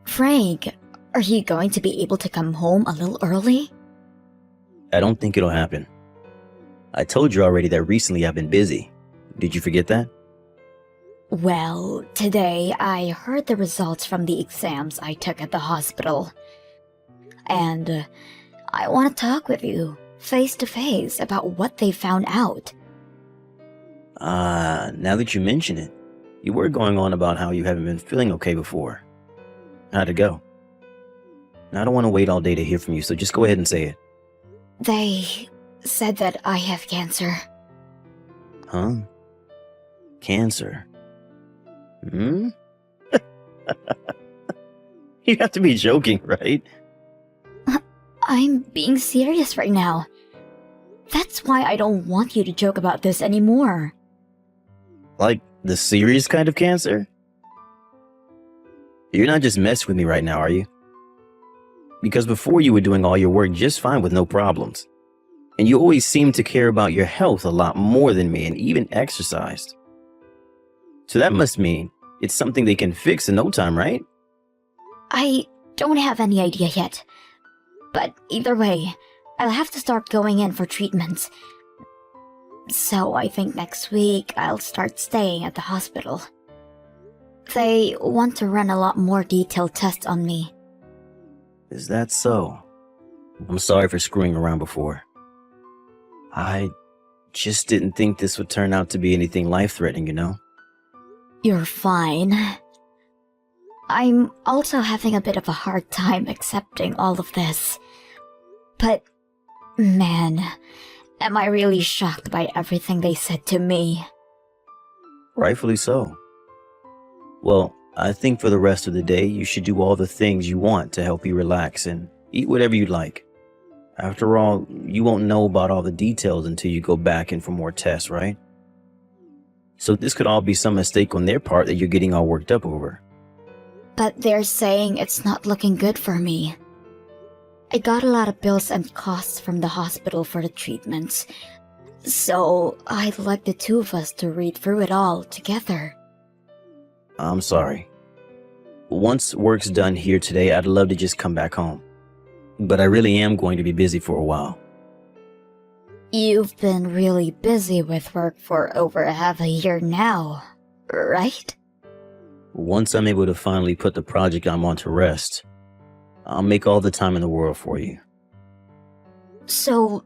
Frank, are you going to be able to come home a little early? I don't think it'll happen. I told you already that recently I've been busy. Did you forget that? Well, today I heard the results from the exams I took at the hospital. And I want to talk with you, face to face, about what they found out. Now that you mention it, you were going on about how you haven't been feeling okay before. How'd it go? I don't want to wait all day to hear from you, so just go ahead and say it. They said that I have cancer. Huh? Cancer? Hmm? You have to be joking, right? I'm being serious right now. That's why I don't want you to joke about this anymore. Like the serious kind of cancer? You're not just messing with me right now, are you? Because before you were doing all your work just fine with no problems. And you always seemed to care about your health a lot more than me and even exercised. So that must mean it's something they can fix in no time, right? I don't have any idea yet. But either way, I'll have to start going in for treatments. So I think next week I'll start staying at the hospital. They want to run a lot more detailed tests on me. Is that so? I'm sorry for screwing around before. I just didn't think this would turn out to be anything life-threatening, you know? You're fine. I'm also having a bit of a hard time accepting all of this. But, man, am I really shocked by everything they said to me. Rightfully so. Well, I think for the rest of the day, you should do all the things you want to help you relax and eat whatever you like. After all, you won't know about all the details until you go back in for more tests, right? So this could all be some mistake on their part that you're getting all worked up over. But they're saying it's not looking good for me. I got a lot of bills and costs from the hospital for the treatments. So I'd like the two of us to read through it all together. I'm sorry. Once work's done here today, I'd love to just come back home. But I really am going to be busy for a while. You've been really busy with work for over half a year now, right? Once I'm able to finally put the project I'm on to rest, I'll make all the time in the world for you. So,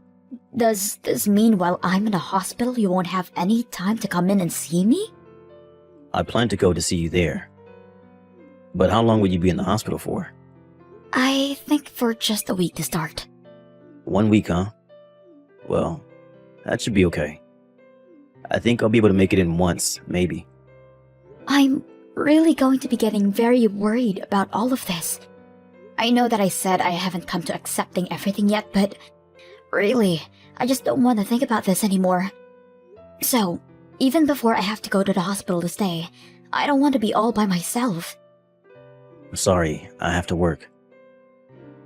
does this mean while I'm in the hospital you won't have any time to come in and see me? I plan to go to see you there. But how long will you be in the hospital for? I think for just a week to start. 1 week, huh? Well, that should be okay. I think I'll be able to make it in once, maybe. I'm really going to be getting very worried about all of this. I know that I said I haven't come to accepting everything yet, but really, I just don't want to think about this anymore. So, even before I have to go to the hospital to stay, I don't want to be all by myself. Sorry, I have to work.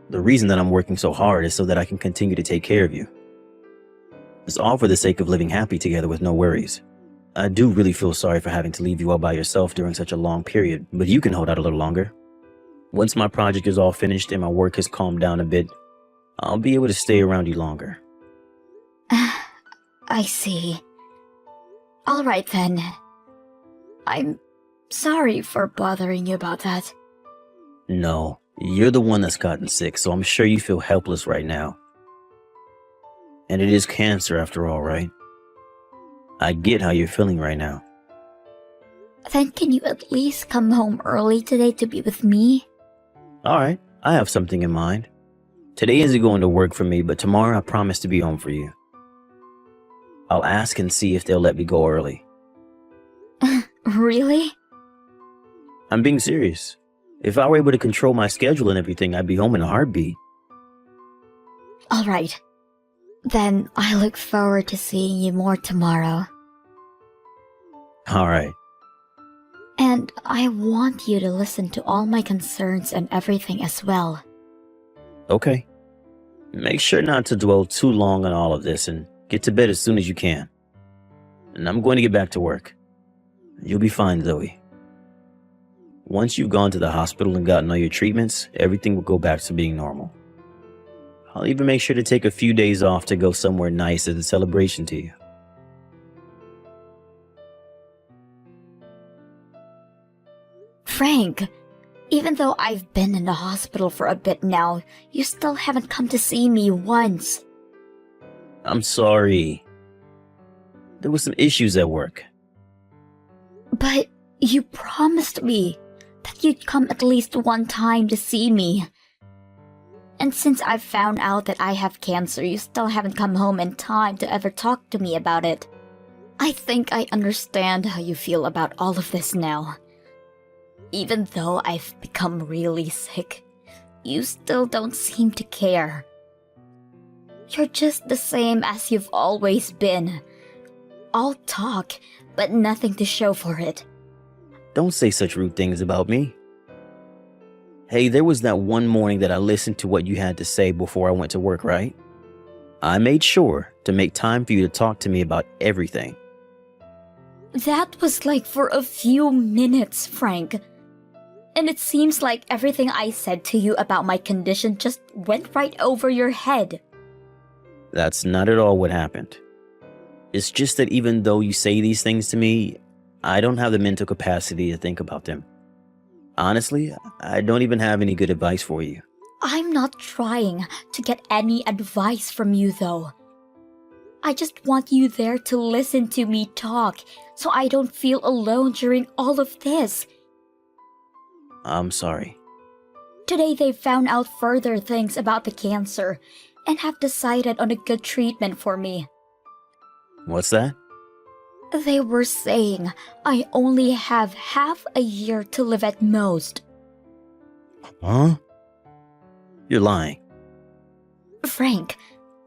The reason that I'm working so hard is so that I can continue to take care of you. It's all for the sake of living happy together with no worries. I do really feel sorry for having to leave you all by yourself during such a long period, but you can hold out a little longer. Once my project is all finished and my work has calmed down a bit, I'll be able to stay around you longer. I see. Alright then. I'm sorry for bothering you about that. No, you're the one that's gotten sick, so I'm sure you feel helpless right now. And it is cancer after all, right? I get how you're feeling right now. Then can you at least come home early today to be with me? Alright, I have something in mind. Today isn't going to work for me, but tomorrow I promise to be home for you. I'll ask and see if they'll let me go early. Really? I'm being serious. If I were able to control my schedule and everything, I'd be home in a heartbeat. Alright. Then I look forward to seeing you more tomorrow. Alright. And I want you to listen to all my concerns and everything as well. Okay. Make sure not to dwell too long on all of this and get to bed as soon as you can. And I'm going to get back to work. You'll be fine, Zoe. Once you've gone to the hospital and gotten all your treatments, everything will go back to being normal. I'll even make sure to take a few days off to go somewhere nice as a celebration to you. Frank, even though I've been in the hospital for a bit now, you still haven't come to see me once. I'm sorry. There were some issues at work. But you promised me that you'd come at least one time to see me. And since I've found out that I have cancer, you still haven't come home in time to ever talk to me about it. I think I understand how you feel about all of this now. Even though I've become really sick, you still don't seem to care. You're just the same as you've always been. All talk, but nothing to show for it. Don't say such rude things about me. Hey, there was that one morning that I listened to what you had to say before I went to work, right? I made sure to make time for you to talk to me about everything. That was like for a few minutes, Frank. And it seems like everything I said to you about my condition just went right over your head. That's not at all what happened. It's just that even though you say these things to me, I don't have the mental capacity to think about them. Honestly, I don't even have any good advice for you. I'm not trying to get any advice from you, though. I just want you there to listen to me talk, so I don't feel alone during all of this. I'm sorry. Today they found out further things about the cancer and have decided on a good treatment for me. What's that? They were saying I only have half a year to live at most. Huh? You're lying. Frank,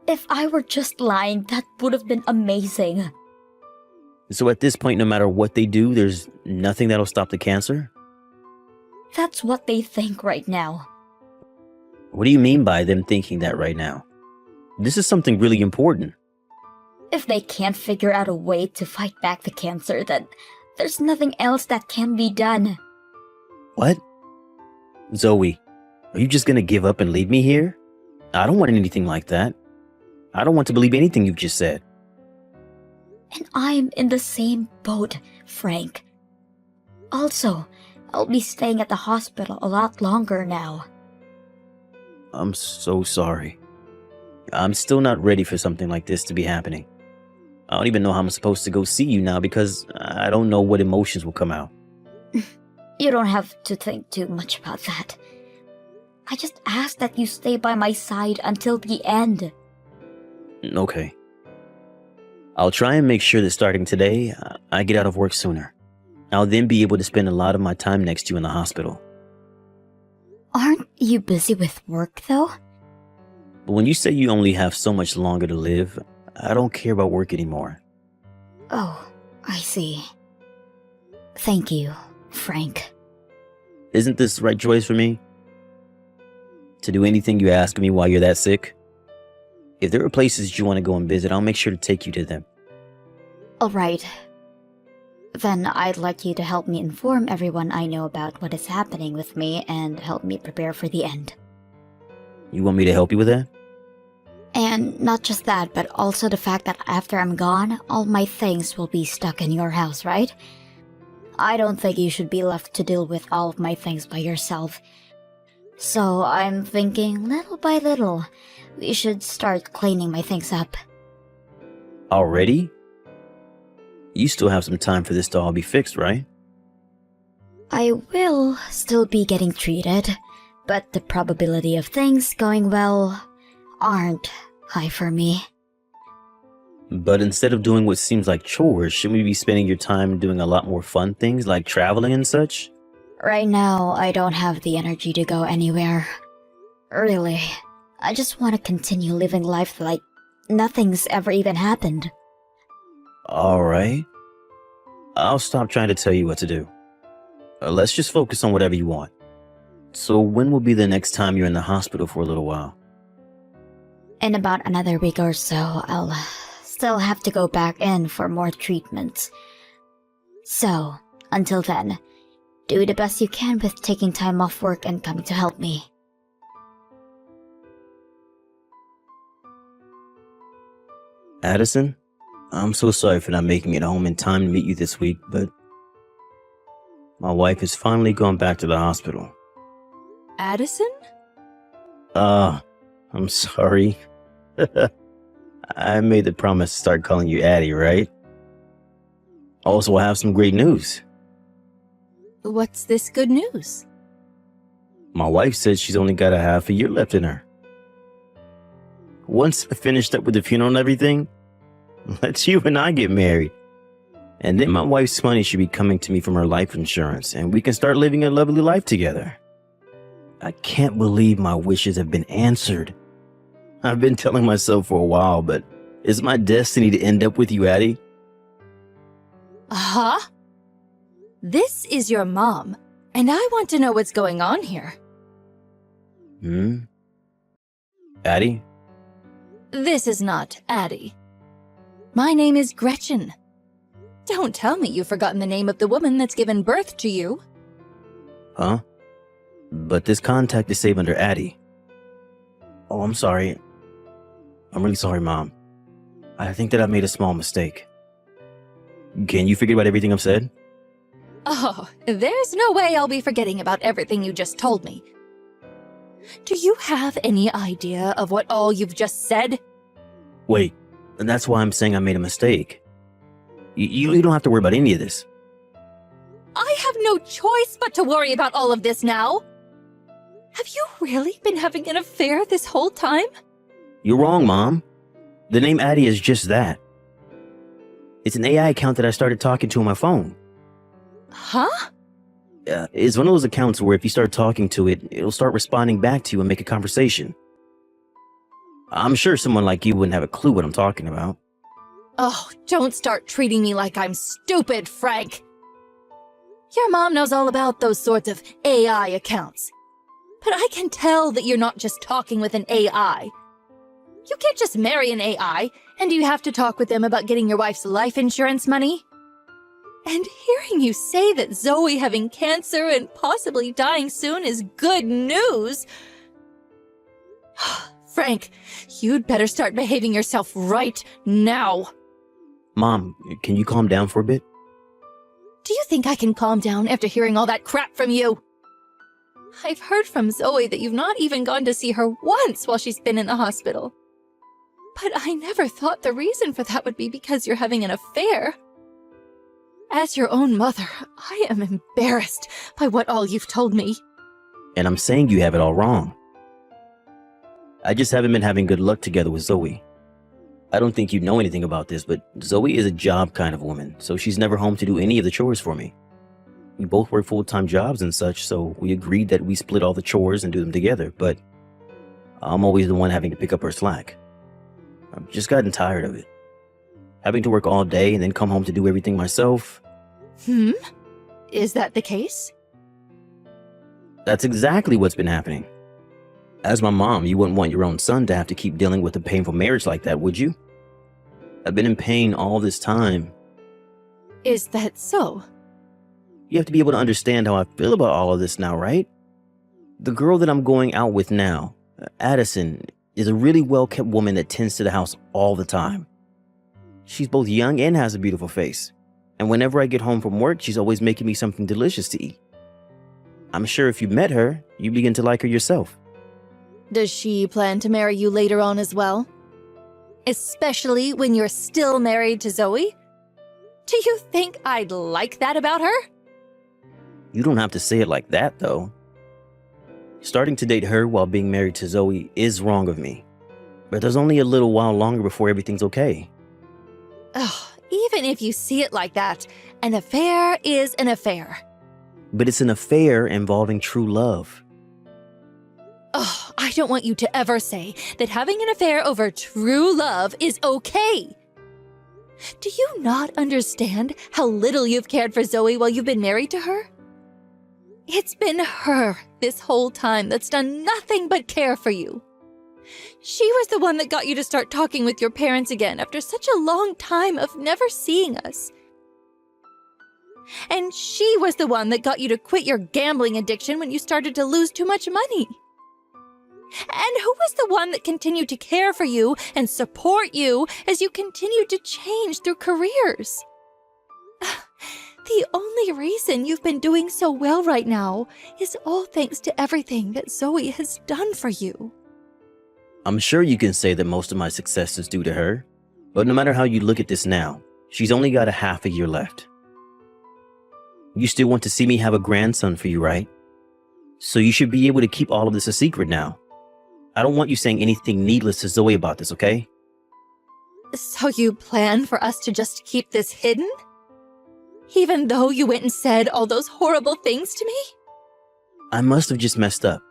if I were just lying, that would have been amazing. So at this point, no matter what they do, there's nothing that'll stop the cancer? That's what they think right now. What do you mean by them thinking that right now? This is something really important. If they can't figure out a way to fight back the cancer, then there's nothing else that can be done. What? Zoe, are you just gonna give up and leave me here? I don't want anything like that. I don't want to believe anything you've just said. And I'm in the same boat, Frank. Also, I'll be staying at the hospital a lot longer now. I'm so sorry. I'm still not ready for something like this to be happening. I don't even know how I'm supposed to go see you now because I don't know what emotions will come out. You don't have to think too much about that. I just ask that you stay by my side until the end. Okay. I'll try and make sure that starting today, I get out of work sooner. I'll then be able to spend a lot of my time next to you in the hospital. Aren't you busy with work, though? But when you say you only have so much longer to live, I don't care about work anymore. Oh, I see. Thank you, Frank. Isn't this the right choice for me? To do anything you ask me while you're that sick? If there are places you want to go and visit, I'll make sure to take you to them. Alright. Then I'd like you to help me inform everyone I know about what is happening with me and help me prepare for the end. You want me to help you with that? And not just that, but also the fact that after I'm gone, all my things will be stuck in your house, right? I don't think you should be left to deal with all of my things by yourself. So I'm thinking, little by little, we should start cleaning my things up. Already? You still have some time for this to all be fixed, right? I will still be getting treated, but the probability of things going well aren't high for me. But instead of doing what seems like chores, shouldn't we be spending your time doing a lot more fun things like traveling and such? Right now, I don't have the energy to go anywhere. Really, I just want to continue living life like nothing's ever even happened. Alright. I'll stop trying to tell you what to do. Let's just focus on whatever you want. So when will be the next time you're in the hospital for a little while? In about another week or so, I'll still have to go back in for more treatments. So, until then, do the best you can with taking time off work and coming to help me. Addison, I'm so sorry for not making it home in time to meet you this week, but my wife has finally gone back to the hospital. Addison? I'm sorry. I made the promise to start calling you Addie, right? Also, I have some great news. What's this good news? My wife says she's only got a half a year left in her. Once I finished up with the funeral and everything, let's you and I get married. And then my wife's money should be coming to me from her life insurance, and we can start living a lovely life together. I can't believe my wishes have been answered. I've been telling myself for a while, but is my destiny to end up with you, Addie? Huh? This is your mom, and I want to know what's going on here. Addie? This is not Addie. My name is Gretchen. Don't tell me you've forgotten the name of the woman that's given birth to you. Huh? But this contact is saved under Addie. Oh, I'm sorry. I'm really sorry, Mom. I think that I made a small mistake. Can you forget about everything I've said? Oh, there's no way I'll be forgetting about everything you just told me. Do you have any idea of what all you've just said? Wait, and that's why I'm saying I made a mistake. You don't have to worry about any of this. I have no choice but to worry about all of this now. Have you really been having an affair this whole time? You're wrong, Mom. The name Addie is just that. It's an AI account that I started talking to on my phone. Huh? It's one of those accounts where if you start talking to it, it'll start responding back to you and make a conversation. I'm sure someone like you wouldn't have a clue what I'm talking about. Oh, don't start treating me like I'm stupid, Frank. Your mom knows all about those sorts of AI accounts. But I can tell that you're not just talking with an AI. You can't just marry an AI, and you have to talk with them about getting your wife's life insurance money. And hearing you say that Zoe having cancer and possibly dying soon is good news. Frank, you'd better start behaving yourself right now. Mom, can you calm down for a bit? Do you think I can calm down after hearing all that crap from you? I've heard from Zoe that you've not even gone to see her once while she's been in the hospital. But I never thought the reason for that would be because you're having an affair. As your own mother, I am embarrassed by what all you've told me. And I'm saying you have it all wrong. I just haven't been having good luck together with Zoe. I don't think you know anything about this, but Zoe is a job kind of woman, so she's never home to do any of the chores for me. We both work full-time jobs and such, so we agreed that we split all the chores and do them together, but I'm always the one having to pick up her slack. I've just gotten tired of it. Having to work all day and then come home to do everything myself. Is that the case? That's exactly what's been happening. As my mom, you wouldn't want your own son to have to keep dealing with a painful marriage like that, would you? I've been in pain all this time. Is that so? You have to be able to understand how I feel about all of this now, right? The girl that I'm going out with now, Addison, is a really well-kept woman that tends to the house all the time. She's both young and has a beautiful face. And whenever I get home from work, she's always making me something delicious to eat. I'm sure if you met her, you'd begin to like her yourself. Does she plan to marry you later on as well? Especially when you're still married to Zoe? Do you think I'd like that about her? You don't have to say it like that, though. Starting to date her while being married to Zoe is wrong of me. But there's only a little while longer before everything's okay. Ugh, even if you see it like that, an affair is an affair. But it's an affair involving true love. Ugh, I don't want you to ever say that having an affair over true love is okay. Do you not understand how little you've cared for Zoe while you've been married to her? It's been her this whole time that's done nothing but care for you. She was the one that got you to start talking with your parents again after such a long time of never seeing us. And she was the one that got you to quit your gambling addiction when you started to lose too much money. And who was the one that continued to care for you and support you as you continued to change through careers? The only reason you've been doing so well right now is all thanks to everything that Zoe has done for you. I'm sure you can say that most of my success is due to her, but no matter how you look at this now, she's only got a half a year left. You still want to see me have a grandson for you, right? So you should be able to keep all of this a secret now. I don't want you saying anything needless to Zoe about this, okay? So you plan for us to just keep this hidden? Even though you went and said all those horrible things to me? I must have just messed up.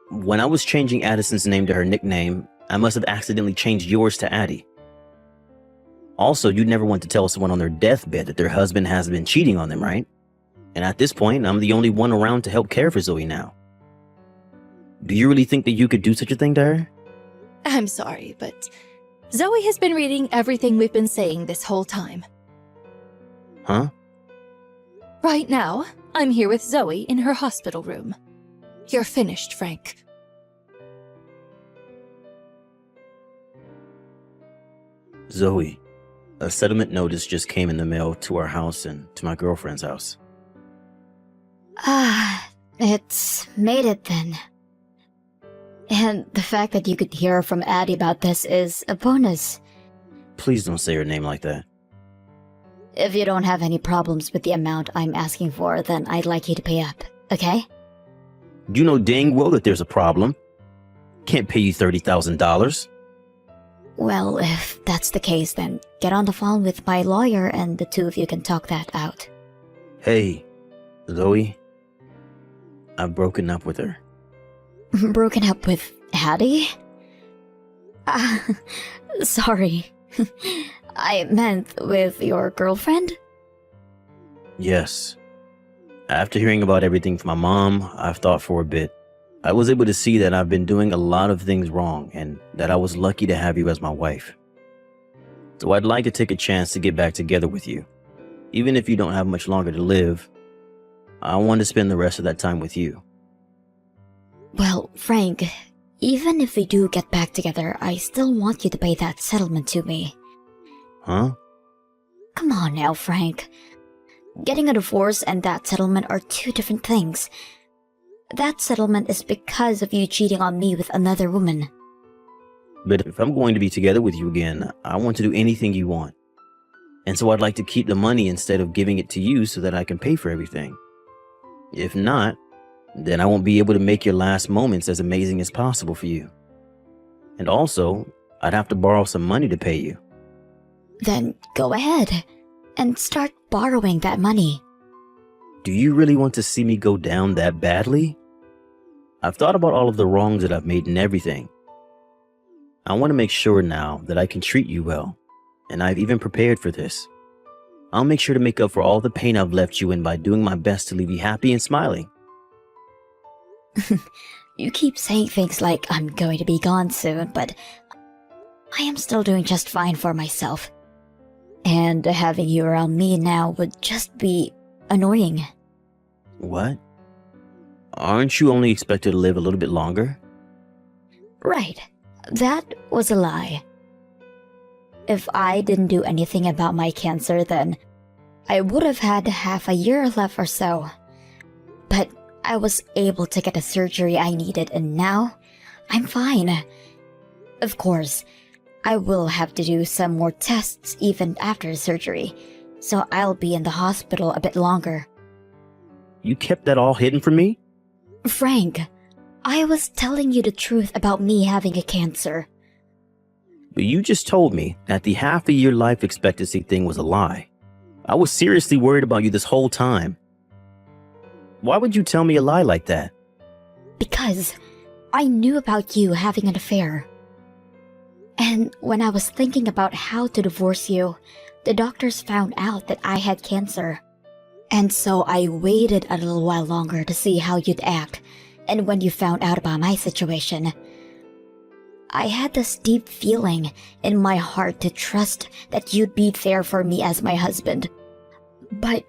When I was changing Addison's name to her nickname, I must have accidentally changed yours to Addie. Also, you'd never want to tell someone on their deathbed that their husband has been cheating on them, right? And at this point, I'm the only one around to help care for Zoe now. Do you really think that you could do such a thing to her? I'm sorry, but Zoe has been reading everything we've been saying this whole time. Huh? Right now, I'm here with Zoe in her hospital room. You're finished, Frank. Zoe, a settlement notice just came in the mail to our house and to my girlfriend's house. It's made it then. And the fact that you could hear from Addie about this is a bonus. Please don't say her name like that. If you don't have any problems with the amount I'm asking for, then I'd like you to pay up, okay? You know dang well that there's a problem. Can't pay you $30,000. Well, if that's the case, then get on the phone with my lawyer and the two of you can talk that out. Hey, Zoe, I've broken up with her. Broken up with Addie? Sorry. I meant with your girlfriend? Yes. After hearing about everything from my mom, I've thought for a bit. I was able to see that I've been doing a lot of things wrong and that I was lucky to have you as my wife. So I'd like to take a chance to get back together with you. Even if you don't have much longer to live, I want to spend the rest of that time with you. Well, Frank, even if we do get back together, I still want you to pay that settlement to me. Huh? Come on now, Frank. Getting a divorce and that settlement are two different things. That settlement is because of you cheating on me with another woman. But if I'm going to be together with you again, I want to do anything you want. And so I'd like to keep the money instead of giving it to you so that I can pay for everything. If not, then I won't be able to make your last moments as amazing as possible for you. And also, I'd have to borrow some money to pay you. Then go ahead and start borrowing that money. Do you really want to see me go down that badly? I've thought about all of the wrongs that I've made and everything. I want to make sure now that I can treat you well, and I've even prepared for this. I'll make sure to make up for all the pain I've left you in by doing my best to leave you happy and smiling. You keep saying things like I'm going to be gone soon, but I am still doing just fine for myself. And having you around me now would just be annoying. What? Aren't you only expected to live a little bit longer? Right. That was a lie. If I didn't do anything about my cancer, then I would have had half a year left or so. But I was able to get the surgery I needed, and now I'm fine. Of course, I will have to do some more tests even after the surgery, so I'll be in the hospital a bit longer. You kept that all hidden from me? Frank, I was telling you the truth about me having a cancer. But you just told me that the half-a-year life expectancy thing was a lie. I was seriously worried about you this whole time. Why would you tell me a lie like that? Because I knew about you having an affair. And when I was thinking about how to divorce you, the doctors found out that I had cancer. And so I waited a little while longer to see how you'd act. And when you found out about my situation, I had this deep feeling in my heart to trust that you'd be there for me as my husband. But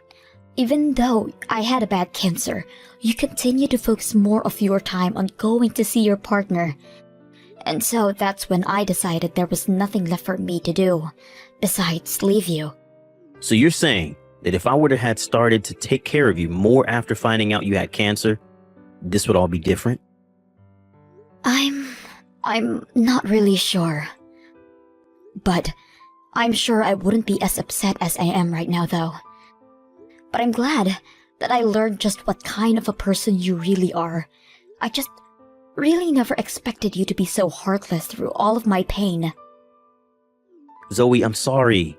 Even though I had a bad cancer, you continue to focus more of your time on going to see your partner. And so that's when I decided there was nothing left for me to do, besides leave you. So you're saying that if I would have had started to take care of you more after finding out you had cancer, this would all be different? I'm not really sure. But I'm sure I wouldn't be as upset as I am right now, though. But I'm glad that I learned just what kind of a person you really are. I just really never expected you to be so heartless through all of my pain. Zoe, I'm sorry.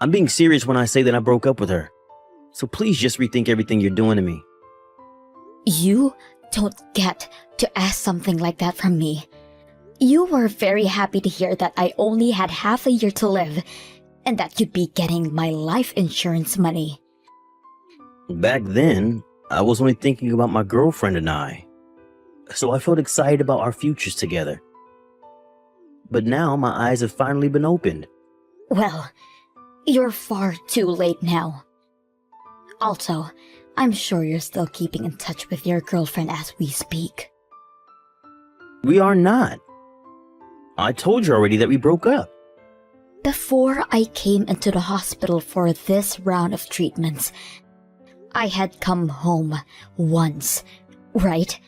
I'm being serious when I say that I broke up with her. So please just rethink everything you're doing to me. You don't get to ask something like that from me. You were very happy to hear that I only had half a year to live, and that you'd be getting my life insurance money. Back then, I was only thinking about my girlfriend and I. So I felt excited about our futures together. But now my eyes have finally been opened. Well, you're far too late now. Also, I'm sure you're still keeping in touch with your girlfriend as we speak. We are not. I told you already that we broke up. Before I came into the hospital for this round of treatments, I had come home once, right?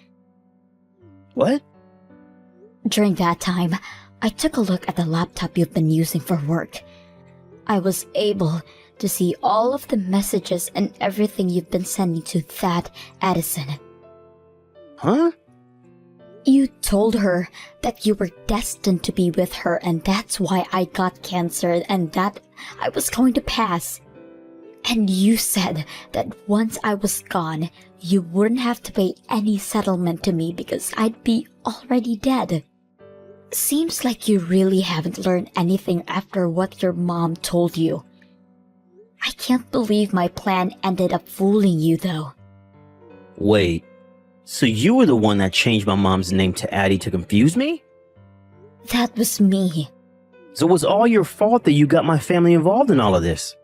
What? During that time, I took a look at the laptop you've been using for work. I was able to see all of the messages and everything you've been sending to that Addison. Huh? You told her that you were destined to be with her, and that's why I got cancer and that I was going to pass. And you said that once I was gone, you wouldn't have to pay any settlement to me because I'd be already dead. Seems like you really haven't learned anything after what your mom told you. I can't believe my plan ended up fooling you, though. Wait, so you were the one that changed my mom's name to Addie to confuse me? That was me. So it was all your fault that you got my family involved in all of this?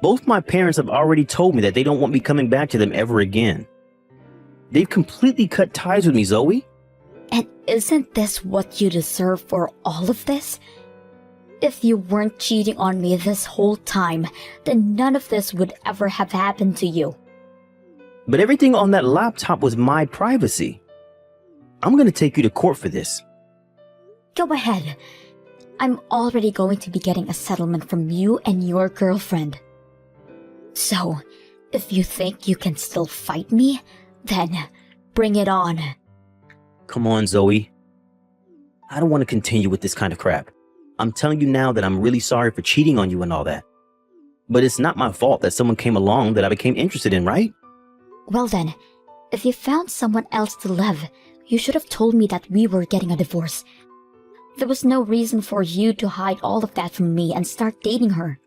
Both my parents have already told me that they don't want me coming back to them ever again. They've completely cut ties with me, Zoe. And isn't this what you deserve for all of this? If you weren't cheating on me this whole time, then none of this would ever have happened to you. But everything on that laptop was my privacy. I'm gonna take you to court for this. Go ahead. I'm already going to be getting a settlement from you and your girlfriend. So, if you think you can still fight me, then bring it on. Come on, Zoe. I don't want to continue with this kind of crap. I'm telling you now that I'm really sorry for cheating on you and all that. But it's not my fault that someone came along that I became interested in, right? Well then, if you found someone else to love, you should have told me that we were getting a divorce. There was no reason for you to hide all of that from me and start dating her.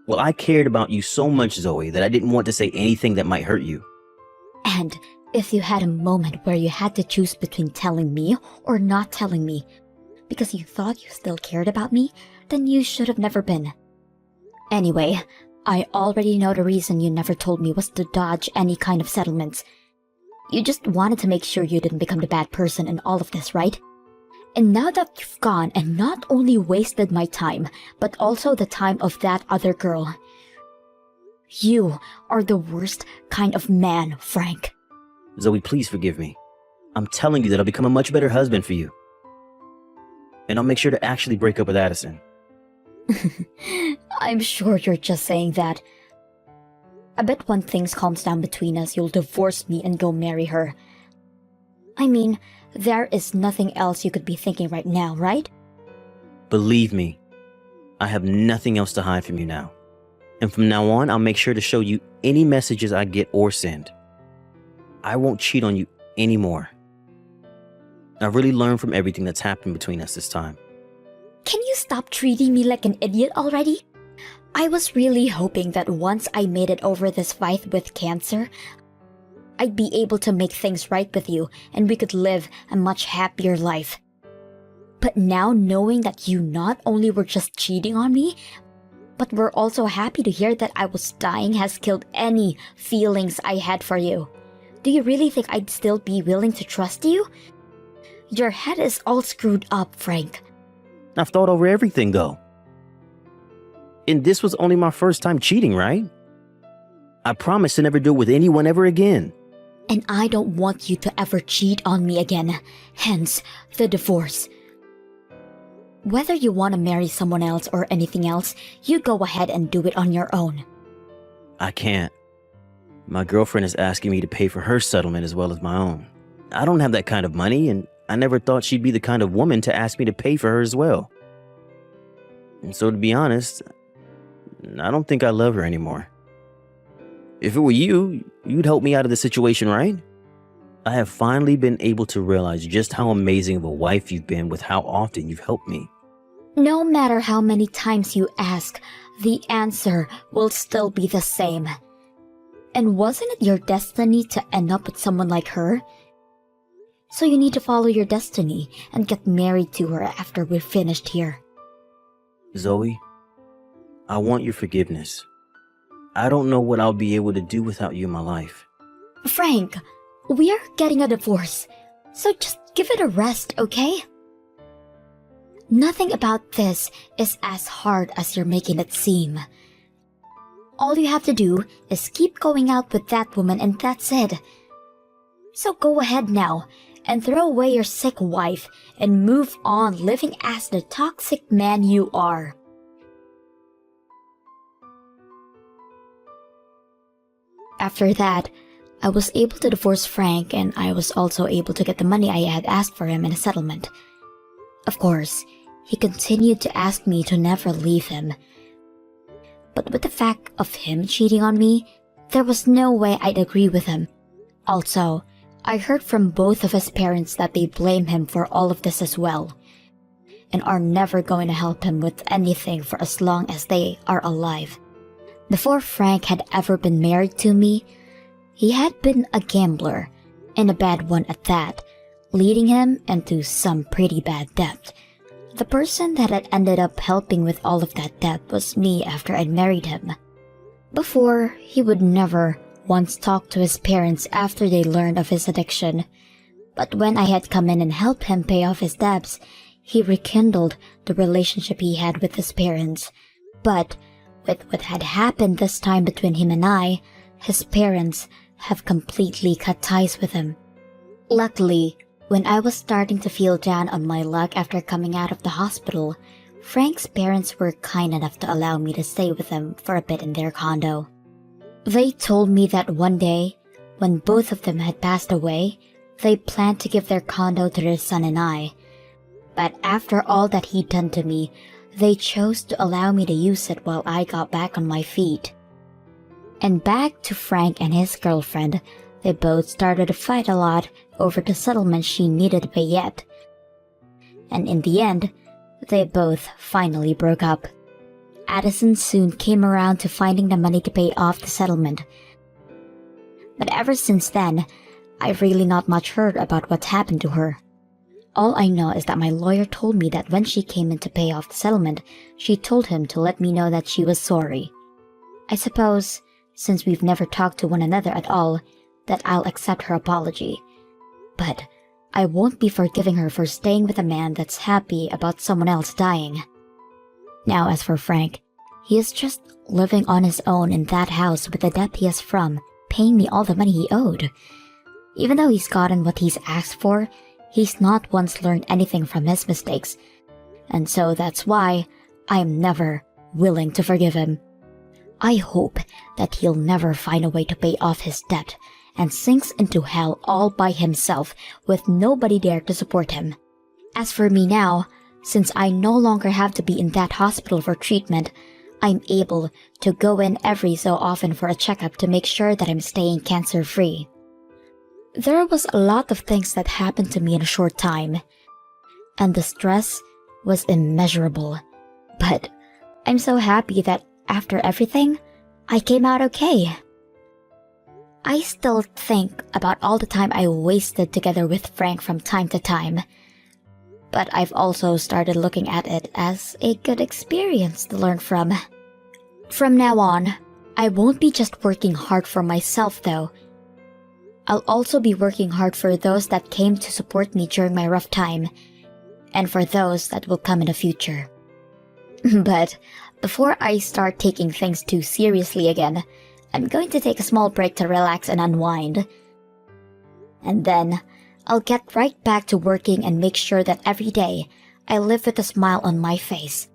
Well, I cared about you so much, Zoe, that I didn't want to say anything that might hurt you. And if you had a moment where you had to choose between telling me or not telling me, because you thought you still cared about me, then you should have never been. Anyway, I already know the reason you never told me was to dodge any kind of settlements. You just wanted to make sure you didn't become the bad person in all of this, right? And now that you've gone and not only wasted my time, but also the time of that other girl, you are the worst kind of man, Frank. Zoe, please forgive me. I'm telling you that I'll become a much better husband for you. And I'll make sure to actually break up with Addison. I'm sure you're just saying that. I bet when things calms down between us, you'll divorce me and go marry her. I mean, there is nothing else you could be thinking right now, right? Believe me, I have nothing else to hide from you now. And from now on, I'll make sure to show you any messages I get or send. I won't cheat on you anymore. I've really learned from everything that's happened between us this time. Can you stop treating me like an idiot already? I was really hoping that once I made it over this fight with cancer, I'd be able to make things right with you and we could live a much happier life. But now knowing that you not only were just cheating on me, but we're also happy to hear that I was dying has killed any feelings I had for you. Do you really think I'd still be willing to trust you? Your head is all screwed up, Frank. I've thought over everything, though. And this was only my first time cheating, right? I promise to never do it with anyone ever again. And I don't want you to ever cheat on me again. Hence, the divorce. Whether you want to marry someone else or anything else, you go ahead and do it on your own. I can't. My girlfriend is asking me to pay for her settlement as well as my own. I don't have that kind of money, and I never thought she'd be the kind of woman to ask me to pay for her as well. And so, to be honest, I don't think I love her anymore. If it were you, you'd help me out of the situation, right? I have finally been able to realize just how amazing of a wife you've been with how often you've helped me. No matter how many times you ask, the answer will still be the same. And wasn't it your destiny to end up with someone like her? So you need to follow your destiny and get married to her after we're finished here. Zoe, I want your forgiveness. I don't know what I'll be able to do without you in my life. Frank, we are getting a divorce, so just give it a rest, okay? Nothing about this is as hard as you're making it seem. All you have to do is keep going out with that woman and that's it. So go ahead now and throw away your sick wife and move on living as the toxic man you are. After that, I was able to divorce Frank, and I was also able to get the money I had asked for him in a settlement. Of course, he continued to ask me to never leave him. But with the fact of him cheating on me, there was no way I'd agree with him. Also, I heard from both of his parents that they blame him for all of this as well, and are never going to help him with anything for as long as they are alive. Before Frank had ever been married to me, he had been a gambler, and a bad one at that, leading him into some pretty bad debt. The person that had ended up helping with all of that debt was me after I'd married him. Before, he would never once talk to his parents after they learned of his addiction, but when I had come in and helped him pay off his debts, he rekindled the relationship he had with his parents. But with what had happened this time between him and I, his parents have completely cut ties with him. Luckily, when I was starting to feel down on my luck after coming out of the hospital, Frank's parents were kind enough to allow me to stay with them for a bit in their condo. They told me that one day, when both of them had passed away, they planned to give their condo to their son and I. But after all that he'd done to me, they chose to allow me to use it while I got back on my feet. And back to Frank and his girlfriend, they both started to fight a lot over the settlement she needed to pay yet. And in the end, they both finally broke up. Addison soon came around to finding the money to pay off the settlement. But ever since then, I've really not much heard about what happened to her. All I know is that my lawyer told me that when she came in to pay off the settlement, she told him to let me know that she was sorry. I suppose, since we've never talked to one another at all, that I'll accept her apology. But I won't be forgiving her for staying with a man that's happy about someone else dying. Now as for Frank, he is just living on his own in that house with the debt he is from, paying me all the money he owed. Even though he's gotten what he's asked for, he's not once learned anything from his mistakes, and so that's why I'm never willing to forgive him. I hope that he'll never find a way to pay off his debt and sinks into hell all by himself with nobody there to support him. As for me now, since I no longer have to be in that hospital for treatment, I'm able to go in every so often for a checkup to make sure that I'm staying cancer-free. There was a lot of things that happened to me in a short time, and the stress was immeasurable. But I'm so happy that after everything, I came out okay. I still think about all the time I wasted together with Frank from time to time, but I've also started looking at it as a good experience to learn from. From now on, I won't be just working hard for myself though. I'll also be working hard for those that came to support me during my rough time, and for those that will come in the future. But before I start taking things too seriously again, I'm going to take a small break to relax and unwind. And then, I'll get right back to working and make sure that every day I live with a smile on my face.